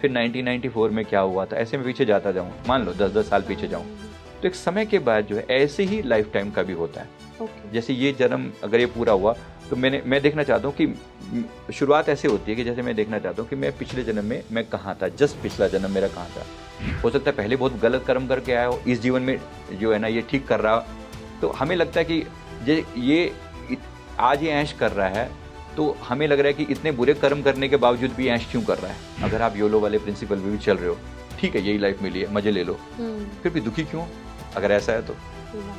फिर 1994 में क्या हुआ था, ऐसे में पीछे जाता जाऊँ, मान लो 10-10 साल पीछे जाऊँ, तो एक समय के बाद जो है ऐसे ही लाइफ टाइम का भी होता है। जैसे ये जन्म अगर ये पूरा हुआ तो मैं देखना चाहता हूँ कि शुरुआत ऐसे होती है कि जैसे मैं देखना चाहता हूँ कि मैं पिछले जन्म में मैं कहाँ था, जस्ट पिछला जन्म मेरा कहाँ था। हो सकता है पहले बहुत गलत कर्म करके आया हो, इस जीवन में जो है ना ये ठीक कर रहा, तो हमें लगता है कि ये आज ये ऐश कर रहा है, तो हमें लग रहा है कि इतने बुरे कर्म करने के बावजूद भी ऐश क्यों कर रहा है। अगर आप योलो वाले प्रिंसिपल में भी चल रहे हो, ठीक है यही लाइफ मिली है, मजे ले लो, फिर भी दुखी क्यों अगर ऐसा है तो?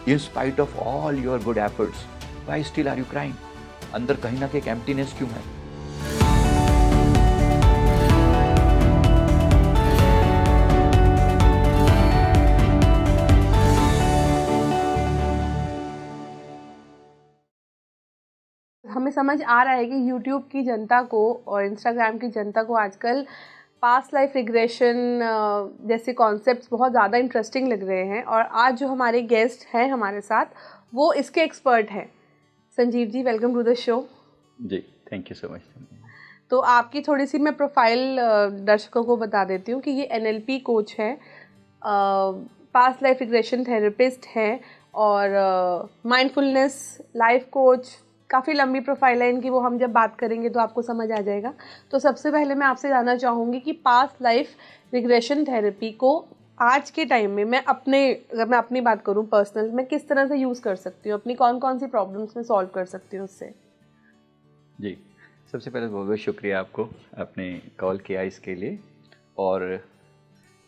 In spite of all your good efforts, why still are you crying? अंदर कहीं ना कहीं एक emptiness क्यों है? हमें समझ आ रहा है कि YouTube की जनता को और Instagram की जनता को आजकल पास्ट लाइफ रिग्रेशन जैसे कॉन्सेप्ट्स बहुत ज़्यादा इंटरेस्टिंग लग रहे हैं, और आज जो हमारे गेस्ट हैं हमारे साथ वो इसके एक्सपर्ट हैं। Sanjeev ji, welcome to the show. जी, थैंक यू सो मच। तो आपकी थोड़ी सी मैं प्रोफाइल दर्शकों को बता देती हूँ कि ये NLP कोच है, पास्ट लाइफ रिग्रेशन थेरेपिस्ट हैं और माइंडफुलनेस लाइफ कोच। काफ़ी लंबी प्रोफाइल है इनकी, वो हम जब बात करेंगे तो आपको समझ आ जाएगा। तो सबसे पहले मैं आपसे जानना चाहूँगी कि पास्ट लाइफ रिग्रेशन थेरेपी को आज के टाइम में अगर मैं अपनी बात करूँ पर्सनल, मैं किस तरह से यूज़ कर सकती हूँ, अपनी कौन कौन सी प्रॉब्लम्स में सॉल्व कर सकती हूँ उससे? जी, सबसे पहले बहुत बहुत शुक्रिया आपको, आपने कॉल किया इसके लिए। और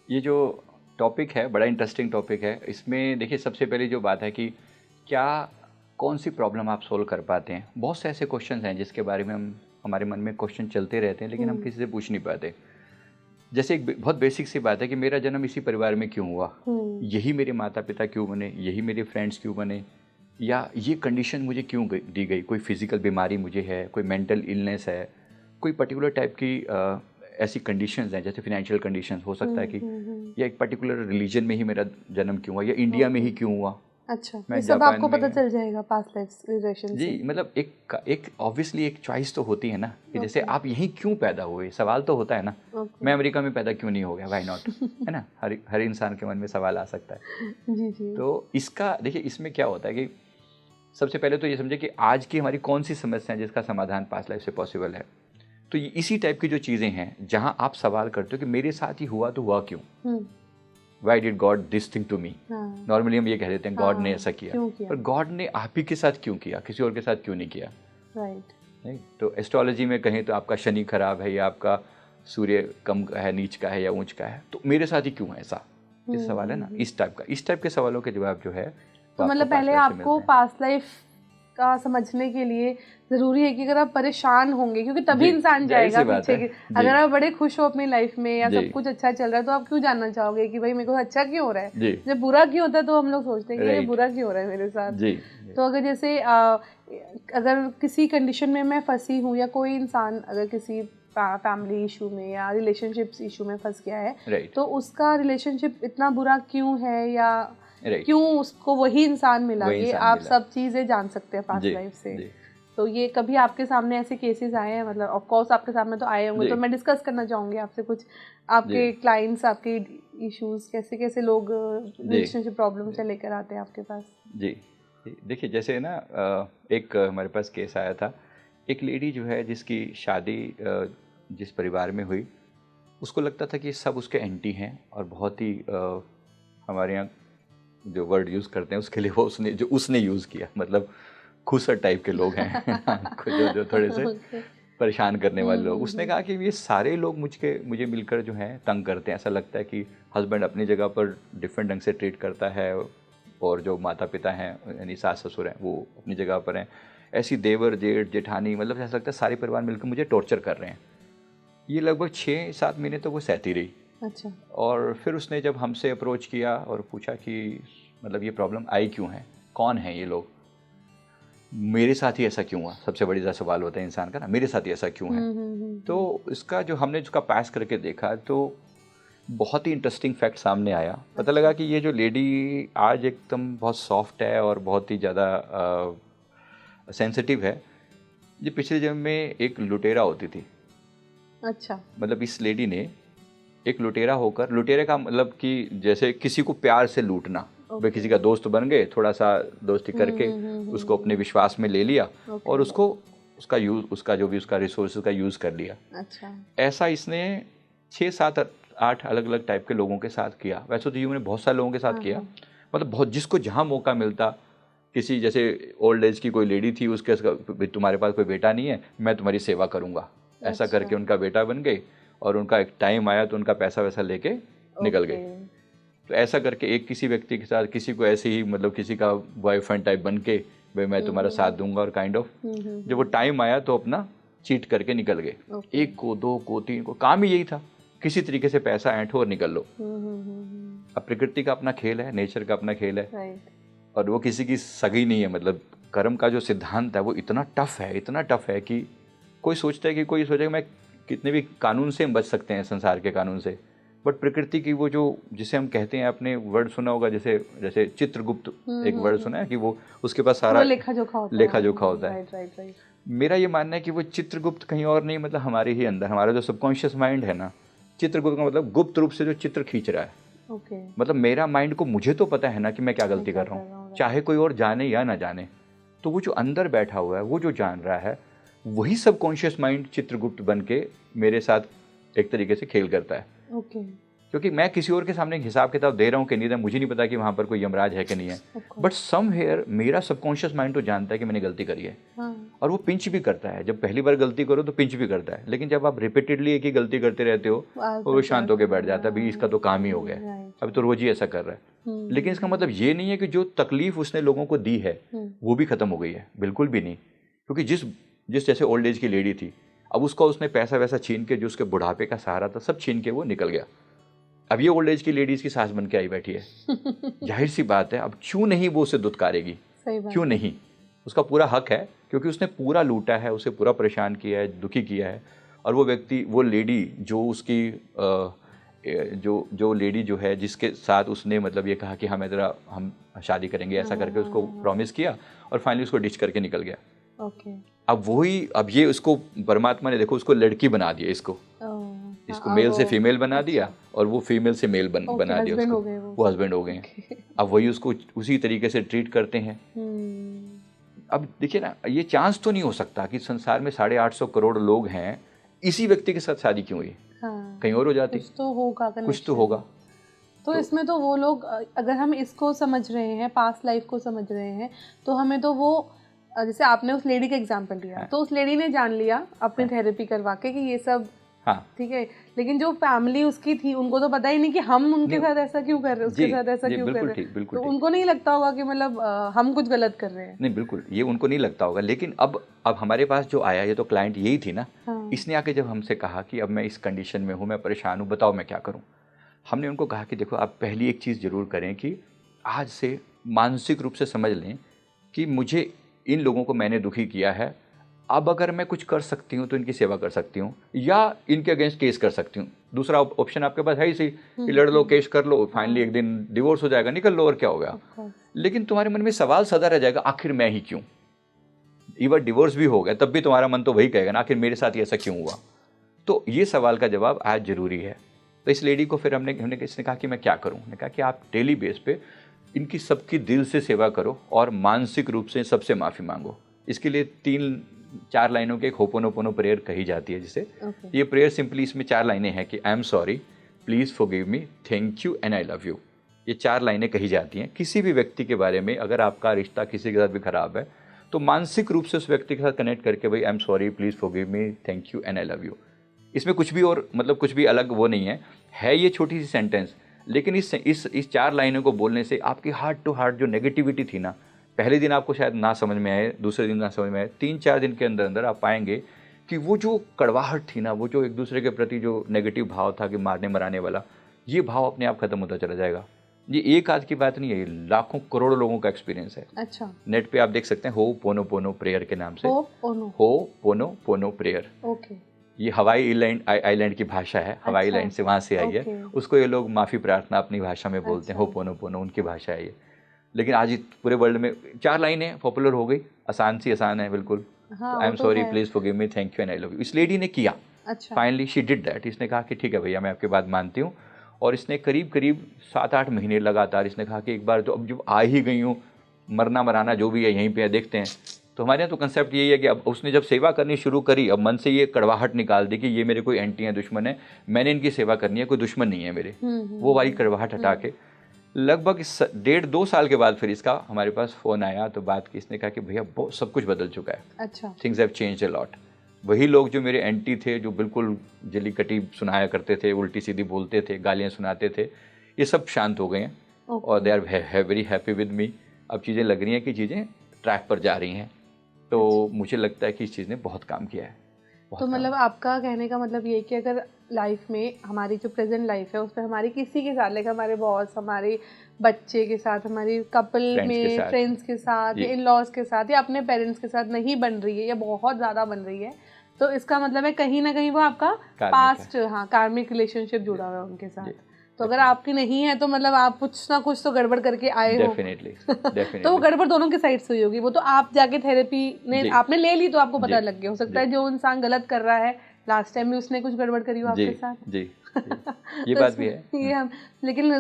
ये जो टॉपिक है बड़ा इंटरेस्टिंग टॉपिक है। इसमें देखिए सबसे पहले जो बात है कि क्या कौन सी प्रॉब्लम आप सोल्व कर पाते हैं। बहुत से ऐसे क्वेश्चंस हैं जिसके बारे में हमारे मन में क्वेश्चन चलते रहते हैं, लेकिन हम किसी से पूछ नहीं पाते। जैसे एक बहुत बेसिक सी बात है कि मेरा जन्म इसी परिवार में क्यों हुआ, यही मेरे माता पिता क्यों बने, यही मेरे फ्रेंड्स क्यों बने, या ये कंडीशन मुझे क्यों दी गई। कोई फिजिकल बीमारी मुझे है, कोई मेंटल इलनेस है, कोई पर्टिकुलर टाइप की ऐसी कंडीशंस हैं, जैसे फिनेंशियल कंडीशंस हो सकता है कि, या एक पर्टिकुलर रिलीजन में ही मेरा जन्म क्यों हुआ, या इंडिया में ही क्यों हुआ। अच्छा, मैं ये सब जापान आपको पता में, चल जाएगा पास्ट लाइफ रिग्रेशन से? जी, मतलब एक ऑब्वियसली एक चॉइस तो होती है ना कि जैसे आप यहीं क्यों पैदा हुए, सवाल तो होता है ना। मैं अमेरिका में पैदा क्यों नहीं हो गया, व्हाई नॉट, है ना। हर इंसान के मन में सवाल आ सकता है। जी जी। तो इसका देखिए, इसमें क्या होता है कि सबसे पहले तो ये समझे कि आज की हमारी कौन सी समस्या है जिसका समाधान पास्ट लाइफ से पॉसिबल है। तो ये इसी टाइप की जो चीज़ें हैं जहां आप सवाल करते हो कि मेरे साथ ही हुआ तो हुआ क्यों, why did God this thing to me. Normally हम ये कह देते हैं गॉड ने ऐसा किया, पर गॉड ने आप ही के साथ क्यों किया, किसी और के साथ क्यों नहीं किया। राइट। तो एस्ट्रोलॉजी में कहें तो आपका शनि खराब है, या आपका सूर्य कम है, नीच का है या ऊंच का है, तो मेरे साथ ही क्यों है ऐसा, ये सवाल है ना। इस टाइप के सवालों के जवाब जो है तो मतलब पहले आपको पास्ट लाइफ का समझने के लिए ज़रूरी है कि अगर आप परेशान होंगे, क्योंकि तभी इंसान जाएगा पीछे की। अगर आप बड़े खुश हो अपनी लाइफ में या सब कुछ अच्छा चल रहा है तो आप क्यों जानना चाहोगे कि भाई मेरे को अच्छा क्यों हो रहा है। जब बुरा क्यों होता है तो हम लोग सोचते हैं कि ये बुरा क्यों हो रहा है मेरे साथ। तो अगर जैसे अगर किसी कंडीशन में मैं फंसी हूँ, या कोई इंसान अगर किसी फैमिली इशू में या रिलेशनशिप्स इशू में फंस गया है, तो उसका रिलेशनशिप इतना बुरा क्यों है, या क्यों उसको वही इंसान मिला, ये आप सब चीज़ें जान सकते हैं पास्ट लाइफ से। तो ये कभी आपके सामने ऐसे केसेस आए हैं? मतलब ऑफ कोर्स आपके सामने तो आए होंगे, तो मैं डिस्कस करना चाहूँगी आपसे कुछ आपके क्लाइंट्स, आपके इश्यूज, कैसे कैसे लोग रिलेशनशिप प्रॉब्लम से लेकर आते हैं आपके पास। जी देखिए, जैसे ना एक हमारे पास केस आया था। एक लेडी जो है जिसकी शादी जिस परिवार में हुई, उसको लगता था कि सब उसके एंटी हैं, और बहुत ही हमारे यहाँ जो वर्ड यूज़ करते हैं उसके लिए वो उसने यूज़ किया, मतलब खुसर टाइप के लोग हैं जो थोड़े से परेशान करने वाले लोग। उसने कहा कि ये सारे लोग मुझे मिलकर जो हैं तंग करते हैं। ऐसा लगता है कि हस्बैंड अपनी जगह पर डिफरेंट ढंग से ट्रीट करता है, और जो माता पिता हैं यानी सास ससुर हैं वो अपनी जगह पर हैं। ऐसी देवर जेठ जेठानी, मतलब ऐसा लगता है सारे परिवार मिलकर मुझे टॉर्चर कर रहे हैं। ये लगभग 6-7 महीने तो वो सहती रही। अच्छा। और फिर उसने जब हमसे अप्रोच किया और पूछा कि मतलब ये प्रॉब्लम आई क्यों है, कौन है ये लोग, मेरे साथ ही ऐसा क्यों हुआ। सबसे बड़ी सवाल होता है इंसान का ना, मेरे साथ ही ऐसा क्यों है। तो इसका जो हमने उसका पास करके देखा तो बहुत ही इंटरेस्टिंग फैक्ट सामने आया। पता लगा कि ये जो लेडी आज एकदम बहुत सॉफ्ट है और बहुत ही ज़्यादा सेंसिटिव है, ये पिछले जन्म में एक लुटेरा होती थी। अच्छा। मतलब इस लेडी ने एक लुटेरा होकर, लुटेरे का मतलब कि जैसे किसी को प्यार से लूटना, वे किसी का दोस्त बन गए, थोड़ा सा दोस्ती करके उसको अपने विश्वास में ले लिया और उसको उसका यूज, उसका जो भी उसका रिसोर्स का यूज कर लिया। अच्छा। ऐसा इसने 6, 7, 8 अलग अलग टाइप के लोगों के साथ किया। वैसे तो जीवन में बहुत सारे लोगों के साथ किया, मतलब बहुत, जिसको जहाँ मौका मिलता, किसी जैसे ओल्ड एज की कोई लेडी थी, उसके तुम्हारे पास कोई बेटा नहीं है, मैं तुम्हारी सेवा करूँगा, ऐसा करके उनका बेटा बन गए और उनका एक टाइम आया तो उनका पैसा वैसा लेके निकल गए। तो ऐसा करके एक किसी व्यक्ति के साथ, किसी को ऐसे ही मतलब किसी का बॉयफ्रेंड टाइप बन के भाई मैं तुम्हारा साथ दूंगा और काइंड ऑफ, जब वो टाइम आया तो अपना चीट करके निकल गए। एक को, दो को, तीन को, काम ही यही था, किसी तरीके से पैसा ऐंठो और निकल लो। अब प्रकृति का अपना खेल है, नेचर का अपना खेल है, और वो किसी की सगी नहीं है। मतलब कर्म का जो सिद्धांत है वो इतना टफ है, इतना टफ है कि कोई सोचता है कि कोई सोचेगा मैं कितने भी कानून से हम बच सकते हैं, संसार के कानून से, बट प्रकृति की वो जो, जिसे हम कहते हैं, आपने वर्ड सुना होगा जैसे चित्रगुप्त, एक वर्ड सुना है कि वो उसके पास सारा लेखा जोखा होता है। मेरा ये मानना है कि वो चित्रगुप्त कहीं और नहीं, मतलब हमारे ही अंदर, हमारा जो सबकॉन्शियस माइंड है ना, चित्रगुप्त का मतलब गुप्त रूप से जो चित्र खींच रहा है। मतलब मेरा माइंड को, मुझे तो पता है ना कि मैं क्या गलती कर रहा हूँ, चाहे कोई और जाने या ना जाने, तो वो जो अंदर बैठा हुआ है, वो जो जान रहा है, वही सबकॉन्शियस माइंड चित्रगुप्त बन के मेरे साथ एक तरीके से खेल करता है। क्योंकि मैं किसी और के सामने हिसाब किताब दे रहा हूँ कि नहीं, मुझे नहीं पता कि वहाँ पर कोई यमराज है कि नहीं है, बट समवेयर मेरा सबकॉन्शियस माइंड तो जानता है कि मैंने गलती करी है। और वो पिंच भी करता है, जब पहली बार गलती करो तो पिंच भी करता है, लेकिन जब आप रिपीटेडली एक ही गलती करते रहते हो तो वो शांत होकर बैठ जाता है, भाई इसका तो काम ही हो गया, अभी तो रोज ही ऐसा कर रहा है। लेकिन इसका मतलब ये नहीं है कि जो तकलीफ उसने लोगों को दी है वो भी खत्म हो गई है, बिल्कुल भी नहीं। क्योंकि जिस जैसे ओल्ड एज की लेडी थी, अब उसने पैसा वैसा छीन के, जो उसके बुढ़ापे का सहारा था सब छीन के वो निकल गया। अब ये ओल्ड एज की लेडीज की सास बन के आई बैठी है। जाहिर सी बात है, अब क्यों नहीं वो उसे दुत्कारेगी, क्यों नहीं, उसका पूरा हक है, क्योंकि उसने पूरा लूटा है, उसे पूरा परेशान किया है, दुखी किया है। और वो व्यक्ति, वो लेडी जो उसकी जो लेडी जो है, जिसके साथ उसने मतलब ये कहा कि हम शादी करेंगे, ऐसा करके उसको प्रॉमिस किया और फाइनली उसको डिच करके निकल गया। अब ये उसको परमात्मा ने, देखो, उसको लड़की बना दिया, इसको मेल से फीमेल बना दिया और वो फीमेल से मेल बना दिया उसको, वो हस्बैंड हो गए। अब वही उसको उसी तरीके से ट्रीट करते हैं। अब देखिए ना, ये चांस तो नहीं हो सकता कि संसार में 850 करोड़ लोग हैं, इसी व्यक्ति के साथ शादी क्यों हुई? कहीं और हो जाती, कुछ तो होगा। तो इसमें तो वो लोग, अगर हम इसको समझ रहे हैं, पास्ट लाइफ को समझ रहे हैं, तो हमें तो वो, जैसे आपने उस लेडी का एग्जांपल दिया, तो उस लेडी ने जान लिया अपनी थेरेपी करवा के कि ये सब ठीक है, लेकिन जो फैमिली उसकी थी उनको तो पता ही नहीं कि हम उनके साथ ऐसा क्यों कर रहे हैं, उसके साथ ऐसा क्यों कर रहे हैं, तो उनको नहीं लगता होगा कि मतलब हम कुछ गलत कर रहे हैं। नहीं, बिल्कुल ये उनको नहीं लगता होगा। लेकिन अब हमारे पास जो आया, ये तो क्लाइंट यही थी ना। इसने आके जब हमसे कहा कि अब मैं इस कंडीशन में हूँ, मैं परेशान हूँ, बताओ मैं क्या करूँ। हमने उनको कहा कि देखो, आप पहली एक चीज़ ज़रूर करें कि आज से मानसिक रूप से समझ लें कि मुझे इन लोगों को मैंने दुखी किया है, अब अगर मैं कुछ कर सकती हूँ तो इनकी सेवा कर सकती हूँ या इनके अगेंस्ट केस कर सकती हूँ। दूसरा ऑप्शन आपके पास है ही सही कि लड़ लो, केस कर लो, फाइनली एक दिन डिवोर्स हो जाएगा, निकल लो, और क्या हो गया। लेकिन तुम्हारे मन में सवाल सदा रह जाएगा, आखिर मैं ही क्यों। इवन डिवोर्स भी हो गया तब भी तुम्हारा मन तो वही कहेगा ना, आखिर मेरे साथ ऐसा क्यों हुआ। तो ये सवाल का जवाब आज जरूरी है। तो इस लेडी को फिर हमने इसने कहा कि मैं क्या करूँ। मैंने कहा कि आप डेली बेस पे इनकी सबकी दिल से सेवा करो और मानसिक रूप से सबसे माफ़ी मांगो। इसके लिए 3-4 लाइनों के एक होपोनोपोनो प्रेयर कही जाती है, जिसे ये प्रेयर सिंपली, इसमें 4 लाइनें हैं कि I am sorry, please forgive me, thank you and I love you. ये 4 लाइनें कही जाती हैं। किसी भी व्यक्ति के बारे में अगर आपका रिश्ता किसी के साथ भी खराब है तो मानसिक रूप से उस व्यक्ति के साथ कनेक्ट करके, भाई I am sorry, please forgive me, thank you and I love you. इसमें कुछ भी और मतलब कुछ भी अलग वो नहीं है ये छोटी सी सेंटेंस, लेकिन इस 4 लाइनों को बोलने से आपकी हार्ट टू हार्ट जो नेगेटिविटी थी ना, पहले दिन आपको शायद ना समझ में आए, दूसरे दिन ना समझ में आए, 3-4 दिन के अंदर अंदर आप पाएंगे कि वो जो कड़वाहट थी ना, वो जो एक दूसरे के प्रति जो नेगेटिव भाव था कि मारने मराने वाला, ये भाव अपने आप खत्म होता चला जाएगा। ये एक आज की बात नहीं है, ये लाखों करोड़ों लोगों का एक्सपीरियंस है। अच्छा, नेट पे आप देख सकते हैं, हो पोनो पोनो प्रेयर के नाम से, हो पोनो पोनो प्रेयर। ये हवाई आइलैंड की भाषा है, हवाई आइलैंड से वहाँ से आई है। उसको ये लोग माफ़ी प्रार्थना अपनी भाषा में बोलते हैं, हो पोनो पोनो उनकी भाषा है ये। लेकिन आज पूरे वर्ल्ड में 4 लाइनें पॉपुलर हो गई, आसान है बिल्कुल। I am sorry, please forgive me, thank you and I love you. इस लेडी ने किया, अच्छा। Finally she did that. इसने कहा कि ठीक है भैया, मैं आपकी बात मानती हूँ। और इसने करीब करीब 7-8 महीने लगातार इसने कहा कि एक बार तो अब जब आ ही गई हूँ, मरना मराना जो भी है यहीं पे है, देखते हैं। तो हमारे यहाँ तो कंसेप्ट यही है कि अब उसने जब सेवा करनी शुरू करी, अब मन से ये कड़वाहट निकाल दी कि ये मेरे कोई एंटी है, दुश्मन है, मैंने इनकी सेवा करनी है, कोई दुश्मन नहीं है मेरे। वो वाली कड़वाहट हटा के लगभग 1.5-2 साल के बाद फिर इसका हमारे पास फ़ोन आया, तो बात की। इसने कहा कि भैया बहुत सब कुछ बदल चुका है। अच्छा। Things have changed a lot. वही लोग जो मेरे एंटी थे, जो बिल्कुल जली कटी सुनाया करते थे, उल्टी सीधी बोलते थे, गालियाँ सुनाते थे, ये सब शांत हो गए हैं। और they are very happy with me. अब चीज़ें लग रही हैं कि चीज़ें ट्रैक पर जा रही हैं। तो मुझे लगता है कि इस चीज़ ने बहुत काम किया है। तो मतलब आपका कहने का मतलब ये कि अगर लाइफ में हमारी जो प्रेजेंट लाइफ है उसमें हमारी किसी के साथ, लाइक हमारे बॉस, हमारे बच्चे के साथ, हमारी कपल में फ्रेंड्स के साथ या इन लॉज के साथ या अपने पेरेंट्स के साथ नहीं बन रही है या बहुत ज़्यादा बन रही है, तो इसका मतलब है कहीं ना कहीं वो आपका पास्ट, हाँ, कार्मिक रिलेशनशिप जुड़ा हुआ है उनके साथ। तो अगर आपकी नहीं है तो मतलब आप कुछ ना कुछ तो गड़बड़ करके आए हो। डेफिनेटली। तो वो गड़बड़ दोनों की साइड से हुई होगी। वो तो आप जाके थेरेपी ने आपने ले ली तो आपको पता लग गया। हो सकता है जो इंसान गलत कर रहा है लास्ट टाइम में उसने कुछ गड़बड़ करी हो आपके साथ। जी, ये तो बात भी है। ये हम, लेकिन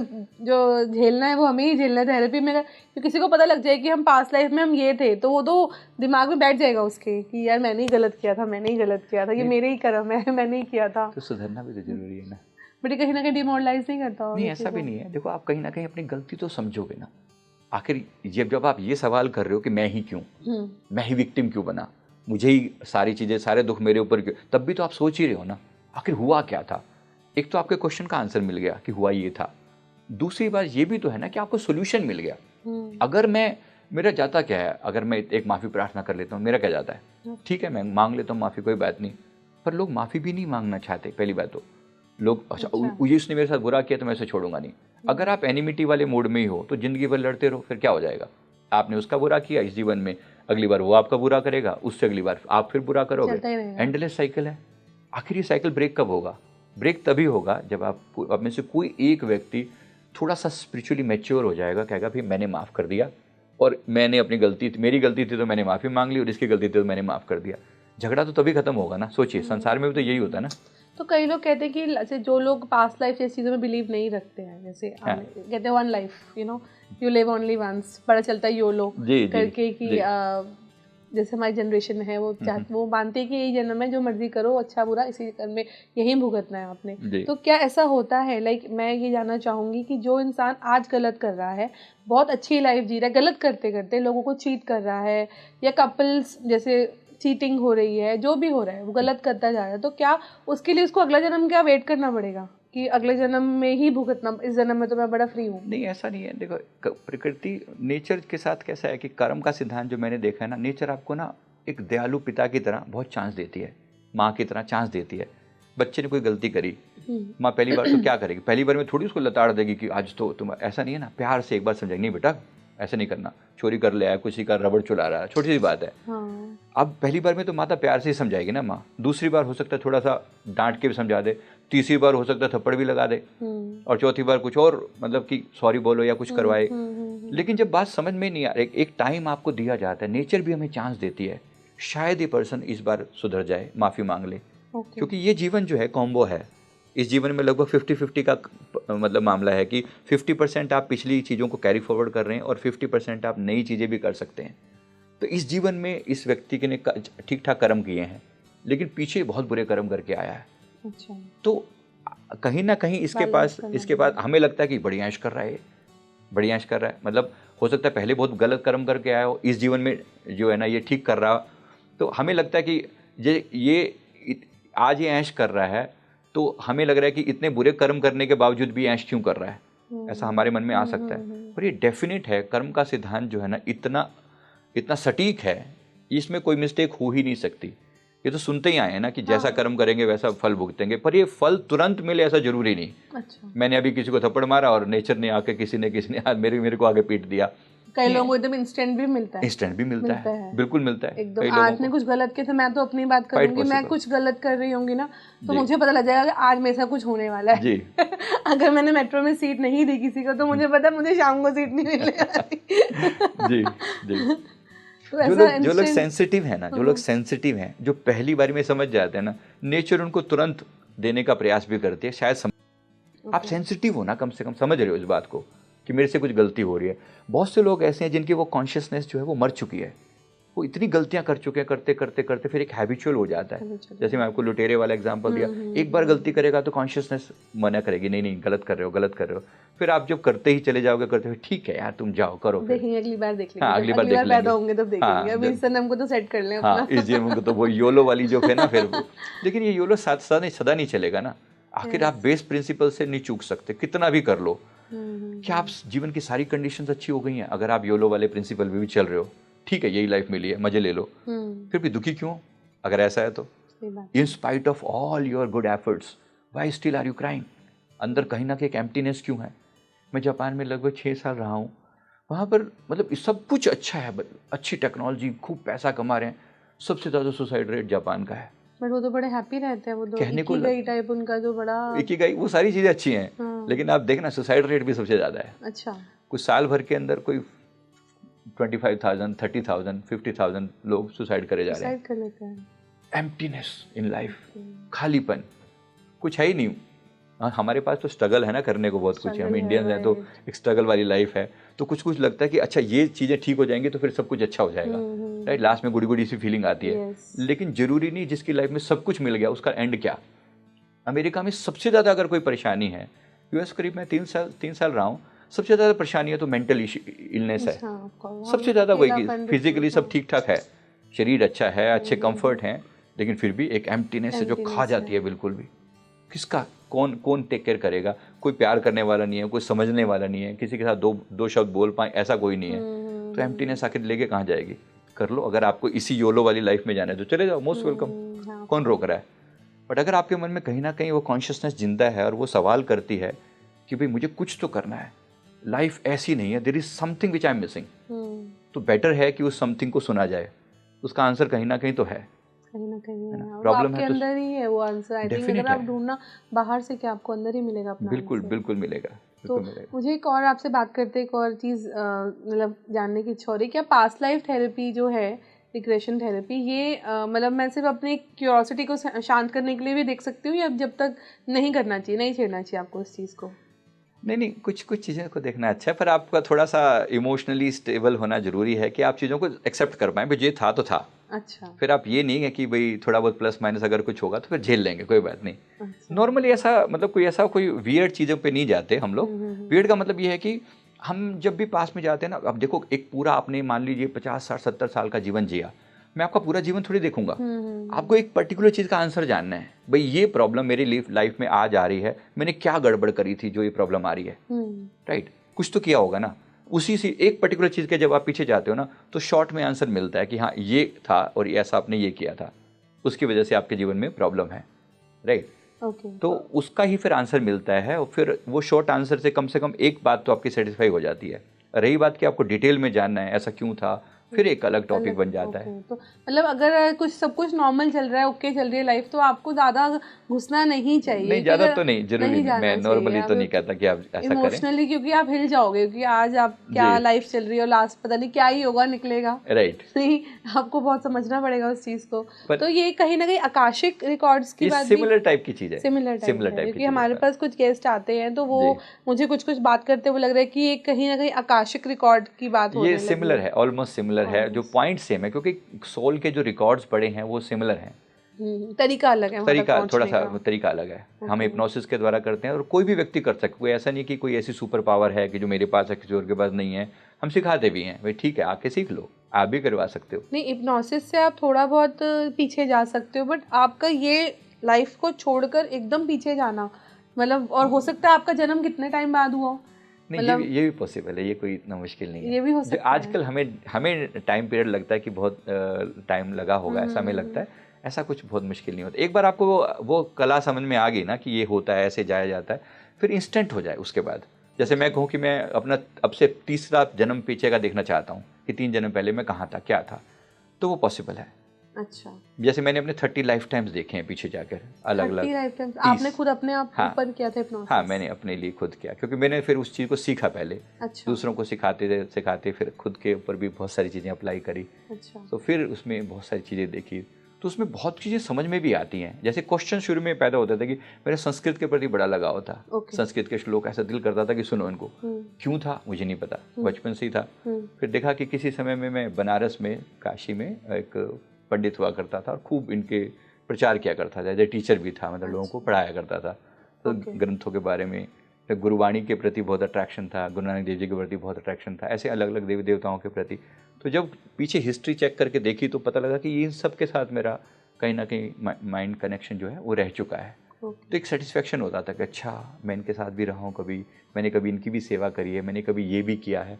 जो झेलना है वो हमें ही झेलना है थेरेपी में। तो किसी को पता लग जाए कि हम पास्ट लाइफ में हम ये थे, तो वो तो दिमाग में बैठ जाएगा उसके कि यार मैंने ही गलत किया था, मैंने ही गलत किया था, ये मेरे ही कर्म है, मैंने ही किया था। तो सुधरना भी तो जरूरी है ना। बट कहीं ना कहीं डिमोरलाइज नहीं करता? नहीं, ऐसा भी नहीं है। देखो, आप कहीं ना कहीं अपनी गलती तो समझोगे ना। आखिर जब आप ये सवाल कर रहे हो कि मैं ही क्यों, मैं ही विक्टिम क्यों बना, मुझे ही सारी चीज़ें, सारे दुख मेरे ऊपर क्यों, तब भी तो आप सोच ही रहे हो ना आखिर हुआ क्या था। एक तो आपके क्वेश्चन का आंसर मिल गया कि हुआ ये था। दूसरी बात ये भी तो है ना कि आपको सोल्यूशन मिल गया। अगर मेरा जाता क्या है, अगर मैं एक माफ़ी प्रार्थना कर लेता हूँ, मेरा क्या जाता है? ठीक है, मैं मांग लेता हूँ माफ़ी, कोई बात नहीं। पर लोग माफ़ी भी नहीं मांगना चाहते। पहली बात तो लोग, अच्छा ये उसने मेरे साथ बुरा किया तो मैं उसे छोड़ूंगा नहीं। अगर आप एनिमिटी वाले मूड में ही हो तो जिंदगी भर लड़ते रहो, फिर क्या हो जाएगा? आपने उसका बुरा किया इस जीवन में, अगली बार वो आपका बुरा करेगा, उससे अगली बार आप फिर बुरा करोगे। एंडलेस साइकिल है। आखिर ये साइकिल ब्रेक कब होगा? ब्रेक तभी होगा जब आप में से कोई एक व्यक्ति थोड़ा सा स्पिरिचुअली मैच्योर हो जाएगा, कहेगा भाई मैंने माफ़ कर दिया, और मैंने अपनी गलती, मेरी गलती थी तो मैंने माफ़ी मांग ली, और इसकी गलती थी तो मैंने माफ़ कर दिया। झगड़ा तो तभी खत्म होगा ना। सोचिए, संसार में भी तो यही होता है ना। तो कई लोग कहते हैं कि जैसे जो लोग पास्ट लाइफ जैसी चीज़ों में बिलीव नहीं रखते हैं, जैसे कहते हैं one life, you live only once, पता चलता है योलो करके कि जैसे हमारी जनरेशन है वो मानते हैं कि यही जन्म है, जो मर्जी करो, अच्छा बुरा इसी जन्म में यही भुगतना है आपने। तो क्या ऐसा होता है? लाइक मैं ये जानना चाहूँगी कि जो इंसान आज गलत कर रहा है, बहुत अच्छी लाइफ जी रहा है, गलत करते करते लोगों को चीट कर रहा है, या कपल्स जैसे चीटिंग हो रही है, जो भी हो रहा है वो गलत करता जा रहा है, तो क्या उसके लिए उसको अगला जन्म क्या वेट करना पड़ेगा कि अगले जन्म में ही भुगतना, इस जन्म में तो मैं बड़ा फ्री हूँ? नहीं, ऐसा नहीं है। देखो, प्रकृति नेचर के साथ कैसा है कि कर्म का सिद्धांत जो मैंने देखा है ना, नेचर आपको ना एक दयालु पिता की तरह बहुत चांस देती है, माँ की तरह चांस देती है। बच्चे ने कोई गलती करी, माँ पहली बार तो क्या करेगी? पहली बार में थोड़ी उसको लताड़ देगी कि आज तो तुम, ऐसा नहीं है ना। प्यार से एक बार समझाएगी, नहीं बेटा ऐसे नहीं करना, चोरी कर ले आया, किसी का रबड़ चुरा रहा है, छोटी सी बात है। अब पहली बार में तो माता प्यार से ही समझाएगी ना माँ। दूसरी बार हो सकता है थोड़ा सा डांट के भी समझा दे, तीसरी बार हो सकता है थप्पड़ भी लगा दे, और चौथी बार कुछ और, मतलब कि सॉरी बोलो या कुछ करवाए। लेकिन जब बात समझ में नहीं आ रही, एक टाइम आपको दिया जाता है, नेचर भी हमें चांस देती है, शायद ये पर्सन इस बार सुधर जाए, माफ़ी मांग ले। क्योंकि ये जीवन जो है कॉम्बो है। इस जीवन में लगभग 50-50 का मतलब मामला है कि 50% आप पिछली चीज़ों को कैरी फॉरवर्ड कर रहे हैं और 50% आप नई चीज़ें भी कर सकते हैं। तो इस जीवन में इस व्यक्ति के ने ठीक ठाक कर्म किए हैं, लेकिन पीछे बहुत बुरे कर्म करके आया है। अच्छा। तो कहीं ना कहीं इसके पास हमें लगता है कि बढ़िया ऐश कर रहा है, बढ़िया ऐश कर रहा है। मतलब हो सकता है पहले बहुत गलत कर्म करके आया हो, इस जीवन में जो है ना ये ठीक कर रहा। तो हमें लगता है कि ये आज ये ऐश कर रहा है, तो हमें लग रहा है कि इतने बुरे कर्म करने के बावजूद भी ऐश क्यों कर रहा है, ऐसा हमारे मन में आ सकता है। पर ये डेफिनेट है, कर्म का सिद्धांत जो है ना इतना सटीक है, इसमें कोई मिस्टेक हो ही नहीं सकती। ये तो सुनते ही आए हैं ना कि जैसा कर्म करेंगे वैसा फल भुगतेंगे, पर ये फल तुरंत मिले ऐसा जरूरी नहीं। अच्छा। मैंने अभी किसी को थप्पड़ मारा और नेचर ने आके किसी ने मेरे को आगे पीट दिया। कई लोगों को एकदम इंस्टेंट भी मिलता है। इंस्टेंट भी मिलता है, बिल्कुल मिलता है। एकदम आज ने कुछ गलत किया था, मैं तो अपनी बात करूंगी, मैं कुछ गलत कर रही होंगी ना, तो मुझे पता लग जाएगा कि आज मेरे साथ कुछ होने वाला है जी। अगर मैंने मेट्रो में सीट नहीं दी किसी को, तो मुझे पता मुझे शाम को सीट नहीं मिलेगी। जी जी। जो लोग सेंसिटिव है ना, जो लोग सेंसिटिव हैं, जो पहली बार में समझ जाते हैं ना, नेचर उनको तुरंत देने का प्रयास भी करती है, शायद आप सेंसिटिव हो ना, कम से कम समझ रहे हो इस बात को कि मेरे से कुछ गलती हो रही है। बहुत से लोग ऐसे हैं जिनकी वो कॉन्शियसनेस जो है वो मर चुकी है, वो इतनी गलतियां कर चुके हैं, करते करते करते फिर एक हैबिचुअल हो जाता है। जैसे मैं आपको लुटेरे वाला एग्जांपल दिया, एक बार गलती करेगा तो कॉन्शियसनेस मना करेगी, नहीं नहीं गलत कर रहे हो, गलत कर रहे हो। फिर आप जब करते ही चले जाओगे, करते हुए ठीक है यार तुम जाओ करो, देखेंगे अगली बार देख लेंगे, हाँ अगली बार देख लेंगे, पैदा होंगे तब देखेंगे, अभी इस जन्म को तो सेट कर लें अपना। हाँ इस जन्म को तो वो योलो वाली जो है ना फिर लेकिन ये योलो सदा नहीं चलेगा ना। आखिर आप बेस प्रिंसिपल से नहीं चूक सकते, कितना भी कर लो। क्या आप जीवन की सारी कंडीशंस अच्छी हो गई हैं अगर आप योलो वाले प्रिंसिपल भी चल रहे हो? ठीक है यही लाइफ मिली है, मजे ले लो, फिर भी दुखी क्यों अगर ऐसा है तो? In spite of all your good efforts why still are you crying? अंदर कहीं ना कहीं एक एम्प्टीनेस क्यों है? मैं जापान में लगभग 6 साल रहा हूँ, वहाँ पर मतलब सब कुछ अच्छा है, अच्छी टेक्नोलॉजी, खूब पैसा कमा रहे हैं, सबसे ज़्यादा सुसाइड रेट जापान का है। बट वो तो बड़े हैप्पी रहते हैं, वो तो इकिगाई टाइप उनका जो बड़ा इकिगाई, वो सारी चीज़ें अच्छी हैं, लेकिन आप देखना सुसाइड रेट भी सबसे ज़्यादा है। अच्छा, कुछ साल भर के अंदर कोई 25,000, 30,000, 50,000 लोग सुसाइड करे जा रहे हैं। कर लेते हैं। एम्प्टीनेस इन लाइफ, खालीपन, कुछ है ही नहीं। हमारे पास तो स्ट्रगल है ना करने को, बहुत कुछ है, हम इंडियंस हैं तो एक स्ट्रगल वाली लाइफ है, तो कुछ कुछ लगता है कि अच्छा ये चीज़ें ठीक हो जाएंगी तो फिर सब कुछ अच्छा हो जाएगा, राइट? लास्ट में गुड़ी गुड़ी सी फीलिंग आती है। लेकिन जरूरी नहीं जिसकी लाइफ में सब कुछ मिल गया उसका एंड क्या। अमेरिका में सबसे ज़्यादा अगर कोई परेशानी है, यूएस करीब मैं 3 साल रहा हूँ, सबसे ज़्यादा परेशानी है तो मेंटल इलनेस है, सबसे ज़्यादा वही। फिजिकली सब ठीक ठाक है, शरीर अच्छा है, अच्छे कंफर्ट हैं, लेकिन फिर भी एक एम्प्टीनेस है जो खा जाती है बिल्कुल भी। किसका कौन टेक केयर करेगा? कोई प्यार करने वाला नहीं है, कोई समझने वाला नहीं है, किसी के साथ दो शब्द बोल पाए ऐसा कोई नहीं है, तो एम्प्टीनेस आखिर लेके कहाँ जाएगी? कर लो, अगर आपको इसी योलो वाली लाइफ में जाना है तो चले जाओ, मोस्ट वेलकम, कौन रोक रहा है? बट अगर आपके मन में कहीं ना कहीं वो कॉन्शियसनेस जिंदा है और वो सवाल करती है कि भाई मुझे कुछ तो करना है, लाइफ ऐसी नहीं है, there is something which I am missing, तो बेटर है कि उस समथिंग को सुना जाए। उसका आंसर कहीं ना कहीं तो है, कहीं ना कहीं है, प्रॉब्लम है तो अंदर ही है वो आंसर। आई थिंक अगर आप ढूंढना बाहर से क्या, आपको अंदर ही मिलेगा अपना। बिल्कुल बिल्कुल मिलेगा। तो मुझे एक और आपसे बात करते एक और चीज़ मतलब जानने की इच्छा हो रही है, क्या पास्ट लाइफ थेरेपी जो है, रिग्रेशन थेरेपी, ये मतलब मैं सिर्फ अपनी क्यूरियोसिटी को शांत करने के लिए भी देख सकती हूँ, या जब तक नहीं करना चाहिए, नहीं छेड़ना चाहिए आपको इस चीज़ को? नहीं, कुछ चीज़ों को देखना अच्छा है, पर आपका थोड़ा सा इमोशनली स्टेबल होना जरूरी है कि आप चीज़ों को एक्सेप्ट कर पाएं, भाई ये था तो था। अच्छा, फिर आप ये नहीं है कि भाई थोड़ा बहुत प्लस माइनस अगर कुछ होगा तो फिर झेल लेंगे, कोई बात नहीं। अच्छा। नॉर्मली ऐसा मतलब कोई वियर्ड चीज़ों पे नहीं जाते हम लोग। वियर्ड का मतलब ये है कि हम जब भी पास में जाते हैं ना, अब देखो एक पूरा आपने मान लीजिए 50, 60, 70 साल का जीवन जिया, मैं आपका पूरा जीवन थोड़ी देखूंगा। आपको एक पर्टिकुलर चीज़ का आंसर जानना है, भाई ये प्रॉब्लम मेरी लाइफ में आज आ रही है, मैंने क्या गड़बड़ करी थी जो ये प्रॉब्लम आ रही है, राइट? कुछ तो किया होगा ना, उसी से एक पर्टिकुलर चीज़ के जब आप पीछे जाते हो ना तो शॉर्ट में आंसर मिलता है कि हाँ ये था और ऐसा आपने ये किया था, उसकी वजह से आपके जीवन में प्रॉब्लम है, राइट? तो उसका ही फिर आंसर मिलता है, और फिर वो शॉर्ट आंसर से कम एक बात तो आपकी सेटिस्फाई हो जाती है। रही बात कि आपको डिटेल में जानना है ऐसा क्यों था, फिर एक अलग टॉपिक बन जाता है। तो मतलब अगर सब कुछ नॉर्मल चल रहा है, ओके चल रही है लाइफ, तो आपको ज़्यादा घुसना नहीं चाहिए। नहीं, ज़्यादा तो नहीं, जरूरी नहीं, मैं नॉर्मली तो नहीं कहता कि आप ऐसा करें इमोशनली, क्योंकि आप हिल जाओगे, क्योंकि आज आप क्या लाइफ चल रही है और लास्ट पता नहीं क्या ही होगा निकलेगा, राइट? नहीं, आपको बहुत समझना पड़ेगा उस चीज़ को। तो ये कहीं ना कहीं आकाशिक रिकॉर्ड्स की बात, सिमिलर टाइप की चीज़ है, सिमिलर टाइप, क्योंकि हमारे पास कुछ गेस्ट आते हैं तो वो मुझे कुछ बात करते हुए लग रहा है कि ये कहीं ना कहीं आकाशिक रिकॉर्ड की बात हो रही है। ये सिमिलर है, ऑलमोस्ट सिमिलर है, जो पॉइंट सेम है, क्योंकि सोल के जो रिकॉर्ड्स पड़े हैं वो सिमिलर हैं, तरीका अलग है, थोड़ा सा तरीका अलग है। हम हिप्नोसिस के द्वारा करते हैं और कोई भी व्यक्ति कर सकता है, कोई ऐसा नहीं कि कोई ऐसी सुपर पावर है कि जो मेरे पास है किसी और के पास नहीं है। हम सिखाते भी हैं, भाई ठीक है आके सीख लो, आप भी करवा सकते हो। नहीं, हिप्नोसिस से आप थोड़ा बहुत पीछे जा सकते हो, बट आपका ये लाइफ को छोड़कर एकदम पीछे जाना, मतलब, और हो सकता है आपका जन्म कितने टाइम बाद हुआ, नहीं, ये भी पॉसिबल है, ये कोई इतना मुश्किल नहीं है, ये भी हो सकता है। आजकल हमें टाइम पीरियड लगता है कि बहुत टाइम लगा होगा, ऐसा हमें लगता है, ऐसा कुछ बहुत मुश्किल नहीं होता। एक बार आपको वो कला समझ में आ गई ना कि ये होता है, ऐसे जाया जाता है, फिर इंस्टेंट हो जाए उसके बाद। जैसे मैं कहूँ कि मैं अपना अब से तीसरा जन्म पीछे का देखना चाहता हूँ कि 3 जन्म पहले मैं कहाँ था, क्या था, तो वो पॉसिबल है। अच्छा, जैसे मैंने अपने 30 लाइफ टाइम्स देखे हैं पीछे जाकर, अलग अलग 30 लाइफ टाइम्स आपने खुद अपने आप ऊपर किया था हिप्नोसिस? हाँ, मैंने अपने लिए खुद किया, क्योंकि मैंने फिर उस चीज़ को सीखा पहले। अच्छा। दूसरों को सिखाते फिर खुद के ऊपर भी बहुत सारी चीज़ें अप्लाई करी। अच्छा। तो फिर उसमें बहुत सारी चीज़ें देखी, तो उसमें बहुत चीज़ें समझ में भी आती हैं। जैसे क्वेश्चन शुरू में पैदा होता था कि मेरा संस्कृत के प्रति बड़ा लगाव था। संस्कृत के श्लोक ऐसा दिल करता था कि सुनो इनको। क्यों था मुझे नहीं पता, बचपन से ही था। फिर देखा कि किसी समय में मैं बनारस में, काशी में एक पंडित हुआ करता था और खूब इनके प्रचार किया करता था, एज टीचर भी था, मतलब लोगों को पढ़ाया करता था। तो ग्रंथों के बारे में, गुरुवाणी के प्रति बहुत अट्रैक्शन था, गुरु नानक देव जी के प्रति बहुत अट्रैक्शन था, ऐसे अलग अलग देवी देवताओं के प्रति। तो जब पीछे हिस्ट्री चेक करके देखी तो पता लगा कि इन सब के साथ मेरा कहीं ना कहीं माइंड कनेक्शन जो है वो रह चुका है। तो एक सेटिस्फेक्शन होता था कि अच्छा मैं इनके साथ भी रहा हूँ, कभी मैंने कभी इनकी भी सेवा करी है, मैंने कभी ये भी किया है।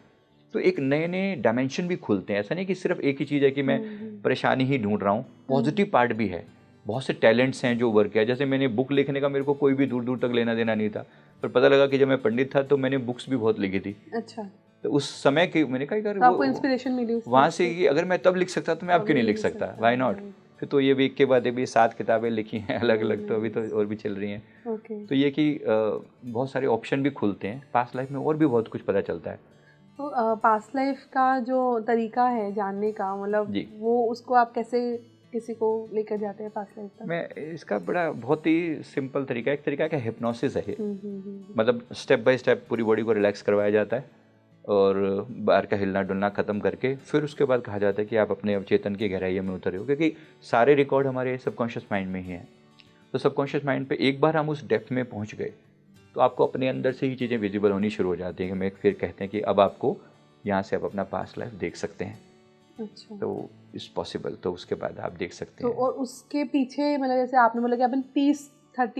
तो एक नए नए डायमेंशन भी खुलते हैं। ऐसा नहीं कि सिर्फ एक ही चीज़ है कि मैं परेशानी ही ढूंढ रहा हूँ, पॉजिटिव पार्ट भी है। बहुत से टैलेंट्स हैं जो वर्क किया। जैसे मैंने बुक लिखने का मेरे को कोई भी दूर दूर तक लेना देना नहीं था, पर पता लगा कि जब मैं पंडित था तो मैंने बुक्स भी बहुत लिखी थी। अच्छा। तो उस समय की मैंने कहा यार आपको इंस्पिरेशन मिली वहाँ से कि अगर मैं तब लिख सकता तो मैं अब क्यों नहीं लिख सकता, व्हाई नॉट। फिर तो ये भी एक के बाद भी 7 किताबें लिखी हैं अलग अलग, तो अभी तो और भी चल रही हैं। तो ये कि बहुत सारे ऑप्शन भी खुलते हैं पास्ट लाइफ में, और भी बहुत कुछ पता चलता है। तो पास्ट लाइफ का जो तरीका है जानने का, मतलब वो उसको आप कैसे किसी को लेकर जाते हैं पास्ट लाइफ तक? मैं इसका बहुत ही सिंपल तरीका, एक तरीका का हिप्नोसिस है। मतलब स्टेप बाय स्टेप पूरी बॉडी को रिलैक्स करवाया जाता है और बाहर का हिलना डुलना ख़त्म करके फिर उसके बाद कहा जाता है कि आप अपने अवचेतन की गहराइयों में उतरे हो, क्योंकि सारे रिकॉर्ड हमारे सबकॉन्शियस माइंड में ही हैं। तो सबकॉन्शियस माइंड पे एक बार हम उस डेप्थ में पहुंच गए तो आपको अपने अंदर से ही चीज़ें विजिबल होनी शुरू हो जाती हैं। हमें फिर कहते हैं कि अब आपको यहाँ से आप अपना पास्ट लाइफ देख सकते हैं। अच्छा। तो इस पॉसिबल, तो उसके बाद आप देख सकते हैं। तो और उसके पीछे मतलब जैसे आपने बोला कि अपन 30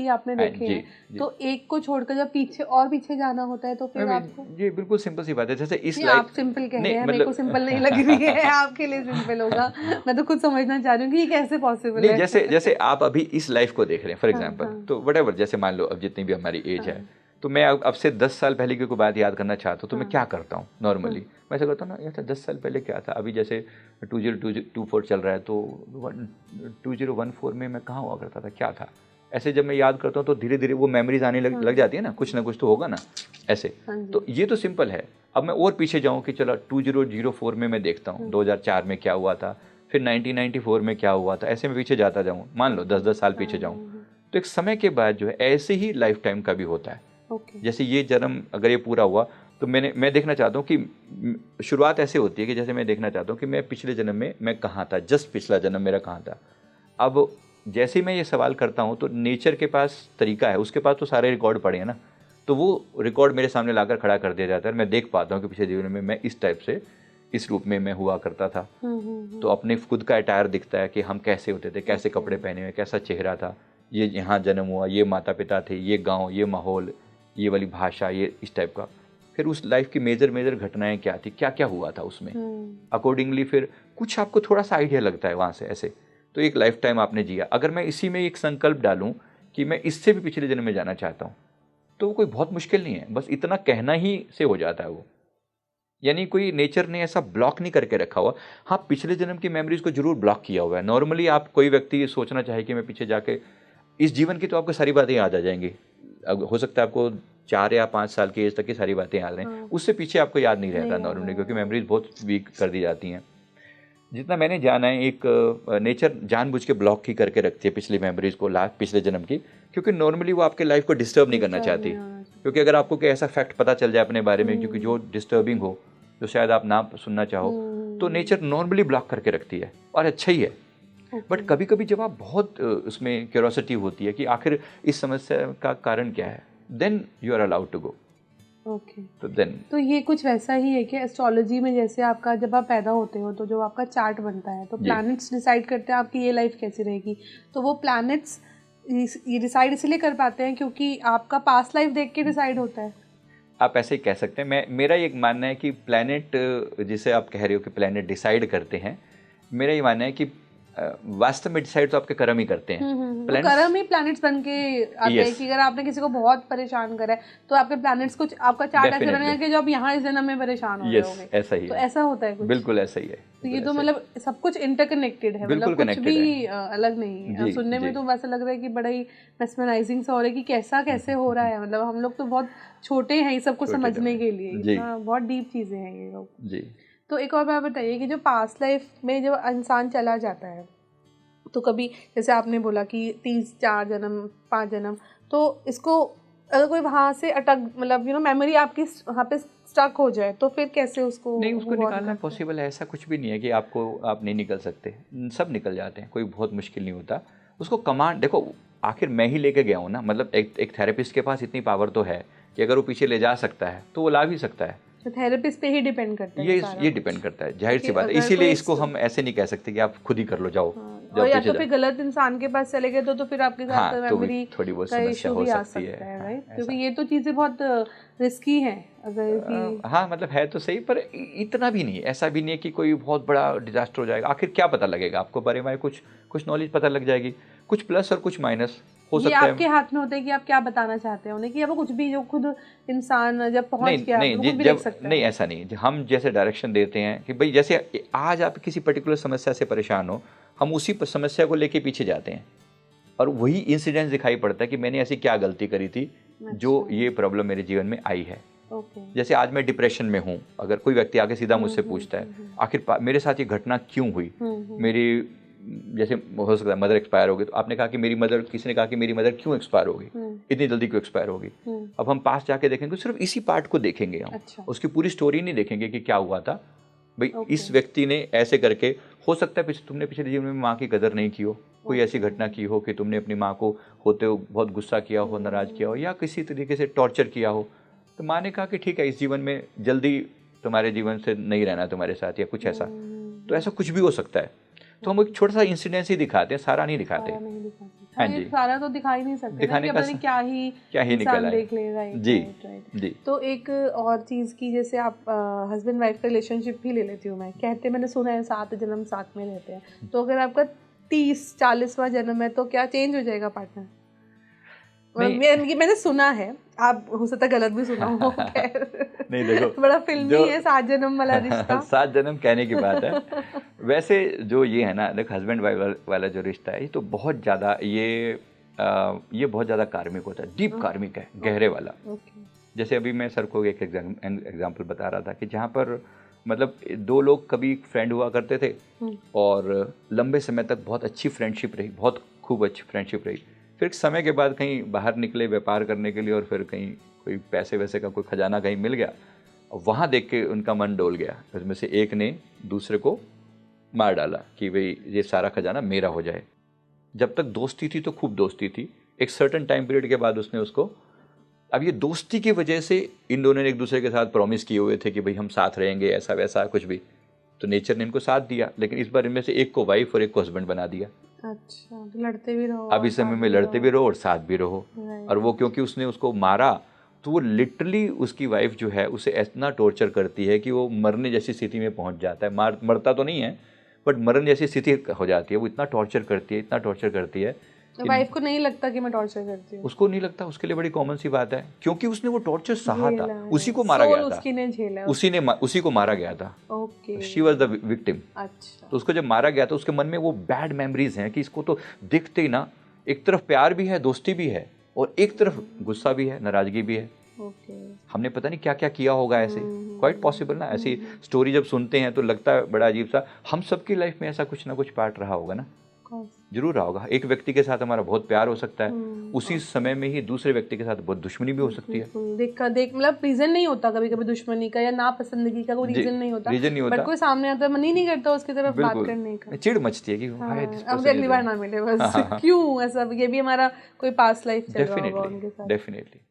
आपने देखे हैं, तो एक को छोड़कर जब पीछे जाना होता है तो फिर आपको? जी बिल्कुल सिंपल सी बात है। जैसे इस लाइफ आप सिंपल कह रहे हैं, मेरे को सिंपल नहीं लग रही है, आपके लिए सिंपल होगा। मैं तो खुद समझना चाह रही हूँ कि ये कैसे पॉसिबल है। जैसे आप अभी इस लाइफ को देख रहे हैं फॉर एग्जाम्पल, तो व्हाटएवर, जैसे मान लो अब जितनी भी हमारी एज है, तो मैं अब से 10 साल पहले की कोई बात याद करना चाहता हूँ तो मैं क्या करता हूँ नॉर्मली, मैं ऐसा करता हूँ ना, यार 10 साल पहले क्या था। अभी जैसे 2024 चल रहा है तो 2014 में मैं कहाँ हुआ करता था, क्या था, ऐसे जब मैं याद करता हूँ तो धीरे धीरे वो मेमोरीज आने लग जाती है ना, कुछ ना कुछ तो होगा ना ऐसे। तो ये तो सिंपल है। अब मैं और पीछे जाऊँ कि चलो 2004 में मैं देखता हूँ 2004 में क्या हुआ था, फिर 1994 में क्या हुआ था, ऐसे मैं पीछे जाता जाऊँ, मान लो 10-10 साल पीछे जाऊँ, तो एक समय के बाद जो है ऐसे ही लाइफ टाइम का भी होता है। जैसे ये जन्म अगर ये पूरा हुआ तो मैं देखना चाहता हूँ कि शुरुआत ऐसे होती है कि जैसे मैं देखना चाहता हूँ कि मैं पिछले जन्म में मैं कहाँ था, जस्ट पिछला जन्म मेरा कहाँ था। अब जैसे ही मैं ये सवाल करता हूँ तो नेचर के पास तरीका है, उसके पास तो सारे रिकॉर्ड पड़े हैं ना, तो वो रिकॉर्ड मेरे सामने लाकर खड़ा कर दिया जाता है। मैं देख पाता हूँ कि पिछले जीवन में मैं इस टाइप से इस रूप में मैं हुआ करता था। तो अपने खुद का अटायर दिखता है कि हम कैसे होते थे, कैसे कपड़े पहने हुए, कैसा चेहरा था, ये यहाँ जन्म हुआ, ये माता पिता थे, ये गाँव, ये माहौल, ये वाली भाषा, ये इस टाइप का। फिर उस लाइफ की मेजर घटनाएं क्या थी, क्या क्या हुआ था उसमें, अकॉर्डिंगली फिर कुछ आपको थोड़ा सा आइडिया लगता है वहाँ से ऐसे। तो एक लाइफ टाइम आपने जिया। अगर मैं इसी में एक संकल्प डालूं कि मैं इससे भी पिछले जन्म में जाना चाहता हूँ तो वो कोई बहुत मुश्किल नहीं है, बस इतना कहना ही से हो जाता है वो। यानी कोई नेचर ने ऐसा ब्लॉक नहीं करके रखा हुआ। हाँ, पिछले जन्म की मेमोरीज को जरूर ब्लॉक किया हुआ है। नॉर्मली आप कोई व्यक्ति सोचना चाहे कि मैं पीछे जाके इस जीवन की, तो आपको सारी बातें याद आ जाएंगी। अब हो सकता है आपको 4 या 5 साल की एज तक की सारी बातें याद रहें, उससे पीछे आपको याद नहीं रहता नॉर्मली, क्योंकि मेमोरीज बहुत वीक कर दी जाती हैं। जितना मैंने जाना है, एक नेचर जानबूझ के ब्लॉक ही करके रखती है पिछली मेमोरीज को, पिछले जन्म की, क्योंकि नॉर्मली वो आपके लाइफ को डिस्टर्ब नहीं करना चाहती। क्योंकि अगर आपको कोई ऐसा फैक्ट पता चल जाए अपने बारे में क्योंकि जो डिस्टर्बिंग हो, जो शायद आप ना सुनना चाहो, तो नेचर नॉर्मली ब्लॉक करके रखती है, और अच्छा ही है। बट कभी कभी जब आप बहुत उसमें क्यूरोसिटी होती है कि आखिर इस समस्या का कारण क्या है, then you are allowed to go. तो ये कुछ वैसा ही है कि एस्ट्रोलॉजी में जैसे आपका जब आप पैदा होते हो तो जो आपका चार्ट बनता है तो प्लैनेट्स डिसाइड करते हैं आपकी ये लाइफ कैसी रहेगी। तो वो प्लैनेट्स ये डिसाइड इसलिए कर पाते हैं क्योंकि आपका पास्ट लाइफ देख के डिसाइड होता है। आप ऐसे ही कह सकते हैं। मेरा ये मानना है कि प्लैनेट, जिसे आप कह रहे हो कि प्लैनेट डिसाइड करते हैं, मेरा ये मानना है कि वास्तव में डिसाइड तो आपके कर्म ही करते हैं। कर्म ही प्लैनेट्स बन के आते हैं कि अगर आपने किसी को बहुत परेशान करा है तो आपके प्लैनेट्स कुछ आपका चार्ट ऐसा बनेगा कि जो आप यहाँ इस जन्म में परेशान हो रहे होंगे। ऐसा ही तो ऐसा होता है कुछ, बिल्कुल ऐसा ही है। तो ये तो मतलब सब कुछ इंटरकनेक्टेड है, मतलब कुछ भी अलग नहीं है। सुनने में तो वैसा लग रहा है कि बड़ा ही मेस्मराइजिंग सा हो रहा है कि कैसा कैसे हो रहा है। मतलब हम लोग तो बहुत छोटे हैं ये सब कुछ समझने के लिए, बहुत डीप चीजें हैं ये लोग जी। तो एक और बात बताइए कि जो पास्ट लाइफ में जब इंसान चला जाता है तो कभी जैसे आपने बोला कि 4 जन्म 5 जन्म, तो इसको अगर कोई वहाँ से अटक मतलब मेमोरी आपकी वहाँ पे स्टक हो जाए तो फिर कैसे उसको निकालना पॉसिबल है? ऐसा कुछ भी नहीं है कि आप नहीं निकल सकते, सब निकल जाते हैं, कोई बहुत मुश्किल नहीं होता उसको। कमांड देखो, आखिर मैं ही लेके गया हूँ ना, मतलब एक थेरेपिस्ट के पास इतनी पावर तो है कि अगर वो पीछे ले जा सकता है तो वो ला भी सकता है। तो थेरेपिस्ट पे ही डिपेंड करता है ये डिपेंड करता है, जाहिर सी बात है। इसीलिए इसको हम ऐसे नहीं कह सकते कि आप खुद ही कर लो, जाओ। और या तो फिर गलत इंसान के पास चले गए तो फिर आपके साथ मेमोरी थोड़ी बहुत समस्या हो सकती है, राइट? क्योंकि ये तो चीजें बहुत रिस्की हैं अगर हाँ मतलब है तो सही, पर इतना भी नहीं, ऐसा भी नहीं है कि कोई बहुत बड़ा डिजास्टर हो जाएगा। आखिर क्या पता लगेगा आपको बारे में? कुछ नॉलेज पता लग जाएगी, कुछ प्लस और कुछ माइनस हो सकता है। ये आपके हाथ में होता है कि आप क्या बताना चाहते हैं उन्हें, कि अब कुछ भी जो खुद इंसान जब पहुंच गया नहीं ऐसा नहीं। हम जैसे डायरेक्शन देते हैं कि भाई जैसे आज आप किसी पर्टिकुलर समस्या से परेशान हो, हम उसी समस्या को लेके पीछे जाते हैं और वही इंसिडेंट दिखाई पड़ता है कि मैंने ऐसी क्या गलती करी थी जो ये प्रॉब्लम मेरे जीवन में आई है। जैसे आज मैं डिप्रेशन में हूँ, अगर कोई व्यक्ति आके सीधा मुझसे पूछता है आखिर मेरे साथ ये घटना क्यों हुई, मेरी जैसे हो सकता है मदर एक्सपायर हो गई, तो आपने कहा कि मेरी मदर, किसी ने कहा कि मेरी मदर क्यों एक्सपायर होगी, इतनी जल्दी क्यों एक्सपायर होगी। अब हम पास जाके देखेंगे तो सिर्फ इसी पार्ट को देखेंगे हम, उसकी पूरी स्टोरी नहीं देखेंगे कि क्या हुआ था। भाई इस व्यक्ति ने ऐसे करके, हो सकता है तुमने पिछले जीवन में माँ की कदर नहीं की हो, कोई ऐसी घटना की हो कि तुमने अपनी माँ को होते हो बहुत गुस्सा किया हो, नाराज किया हो, या किसी तरीके से टॉर्चर किया हो। तो माँ ने कहा कि ठीक है, इस जीवन में जल्दी तुम्हारे जीवन से नहीं रहना तुम्हारे साथ, या कुछ ऐसा। तो ऐसा कुछ भी हो सकता है। तो हम एक छोटा सा इंसिडेंस ही दिखाते हैं, सारा नहीं दिखाते। हाँ जी, सारा तो दिखा ही नहीं सकते, दिखाने का क्या ही निकल देख लेगा जी। तो एक और चीज की, जैसे आप हस्बैंड वाइफ का रिलेशनशिप ही ले लेती हूँ मैं, कहते मैंने सुना है 7 जन्म साथ में रहते हैं, तो अगर आपका 30-40वां जन्म है तो क्या चेंज हो जाएगा पार्टनर? मैंने सुना है, आप हो सकता है गलत भी सुना हो। नहीं देखो, बड़ा फिल्मी है 7 जन्म वाला रिश्ता। 7 जन्म कहने की बात है। वैसे जो ये है ना, देखो हस्बैंड वाइफ वाला जो रिश्ता है, ये तो बहुत ज़्यादा ये बहुत ज़्यादा कार्मिक होता है, डीप कार्मिक है, गहरे वाला। जैसे अभी मैं सर को एक एग्जाम्पल बता रहा था कि जहाँ पर मतलब 2 लोग कभी फ्रेंड हुआ करते थे और लंबे समय तक बहुत अच्छी फ्रेंडशिप रही, बहुत खूब अच्छी फ्रेंडशिप रही। फिर समय के बाद कहीं बाहर निकले व्यापार करने के लिए, और फिर कहीं कोई पैसे वैसे का कोई खजाना कहीं मिल गया, और वहाँ देख के उनका मन डोल गया। उसमें से एक ने दूसरे को मार डाला कि भाई ये सारा खजाना मेरा हो जाए। जब तक दोस्ती थी तो खूब दोस्ती थी, एक सर्टेन टाइम पीरियड के बाद उसने उसको, अब ये दोस्ती की वजह से इन दोनों ने एक दूसरे के साथ प्रॉमिस किए हुए थे कि भाई हम साथ रहेंगे, ऐसा वैसा कुछ भी, तो नेचर ने इनको साथ दिया। लेकिन इस बार इनमें से एक को वाइफ और एक को हस्बैंड बना दिया। अच्छा, तो लड़ते भी रहो, अब इस समय में लड़ते भी रहो और साथ भी रहो। और वो क्योंकि उसने उसको मारा, तो वो लिटरली उसकी वाइफ जो है उसे इतना टॉर्चर करती है कि वो मरने जैसी स्थिति में पहुंच जाता है। मरता तो नहीं है, बट मरने जैसी स्थिति हो जाती है। वो इतना टॉर्चर करती है वाइफ को नहीं लगता कि मैं टॉर्चर करती हूँ, उसको नहीं लगता, उसके लिए बड़ी कॉमन सी बात है, क्योंकि उसने वो टॉर्चर सहा था, उसी को मारा गया था, उसी को मारा गया था। She was the victim. अच्छा, तो उसको जब मारा गया तो उसके मन में वो बैड मेमोरीज हैं कि इसको तो देखते ही ना, एक तरफ प्यार भी है, दोस्ती भी है, और एक तरफ गुस्सा भी है, नाराजगी भी है। हमने पता नहीं क्या क्या किया होगा ऐसे, क्वाइट पॉसिबल ना। ऐसी स्टोरी जब सुनते हैं तो लगता है बड़ा अजीब सा। हम सबकी लाइफ में ऐसा कुछ ना कुछ पार्ट रहा होगा ना, जरूर रहा होगा। एक व्यक्ति के साथ हमारा बहुत प्यार हो सकता है, उसी समय में ही दूसरे व्यक्ति के साथ बहुत दुश्मनी भी हो सकती है। देख मतलब रीजन नहीं होता कभी कभी दुश्मनी का या नापसंदगी का, कोई रीजन नहीं होता, बट कोई सामने आता, मन ही नहीं करता उसकी तरफ बात करने का, चिढ़ मचती है कि अब अगली बार ना मिले बस। क्यों ऐसा? ये भी हमारा कोई पास्ट लाइफ चल रहा होगा उनके साथ। डेफिनेटली।